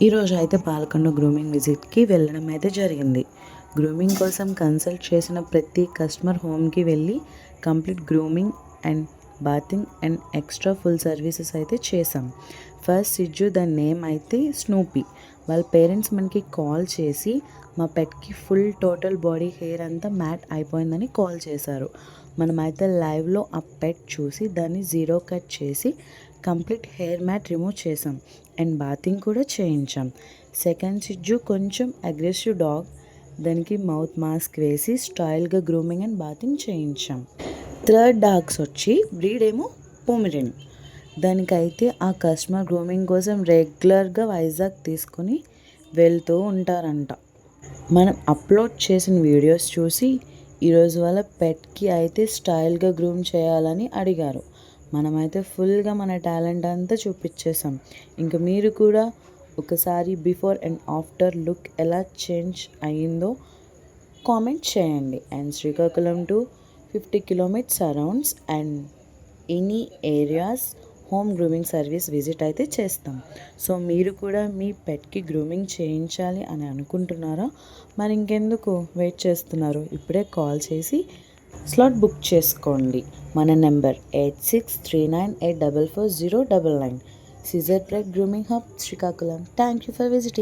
ఈరోజు అయితే పాలకొండ గ్రూమింగ్ విజిట్కి వెళ్ళడం అయితే జరిగింది. గ్రూమింగ్ కోసం కన్సల్ట్ చేసిన ప్రతి కస్టమర్ హోమ్కి వెళ్ళి complete grooming and bathing and extra full services అయితే చేసాం. ఫస్ట్ సిజ్జు దాని నేమ్ అయితే స్నూపీ. వాళ్ళ పేరెంట్స్ మనకి కాల్ చేసి మా పెట్కి ఫుల్ టోటల్ బాడీ హెయిర్ అంతా మ్యాట్ అయిపోయిందని కాల్ చేశారు. మనమైతే లైవ్లో ఆ పెట్ చూసి దాన్ని జీరో కట్ చేసి కంప్లీట్ హెయిర్ మ్యాట్ రిమూవ్ చేసాం అండ్ బాతింగ్ కూడా చేయించాం. సెకండ్ సిజ్జు కొంచెం అగ్రెసివ్ డాగ్. దానికి మౌత్ మాస్క్ వేసి స్టైల్గా గ్రూమింగ్ అండ్ బాతింగ్ చేయించాం. థర్డ్ డాగ్స్ వచ్చి బ్రీడ్ ఏమో పొమెరియన్. దానికైతే ఆ కస్టమర్ గ్రూమింగ్ కోసం రెగ్యులర్గా వైజాగ్ తీసుకొని వెళ్తూ ఉంటారంట. మనం అప్లోడ్ చేసిన వీడియోస్ చూసి ఈరోజు వాళ్ళ పెట్కి అయితే స్టైల్గా గ్రూమ్ చేయాలని అడిగారు. మనమైతే ఫుల్గా మన టాలెంట్ అంతా చూపించేసాం. ఇంకా మీరు కూడా ఒకసారి బిఫోర్ అండ్ ఆఫ్టర్ లుక్ ఎలా చేంజ్ అయ్యిందో కామెంట్ చేయండి. And Srikakulam to 50 kilometres arounds and any areas home grooming service visit అయితే చేస్తాం. సో మీరు కూడా మీ పెట్కి గ్రూమింగ్ చేయించాలి అని అనుకుంటున్నారా? మరి ఇంకెందుకు వెయిట్ చేస్తున్నారు? ఇప్పుడే కాల్ చేసి స్లాట్ బుక్ చేసుకోండి. మన number 8639844099. Caesar bread grooming hub Srikakulam. Thank you for visiting.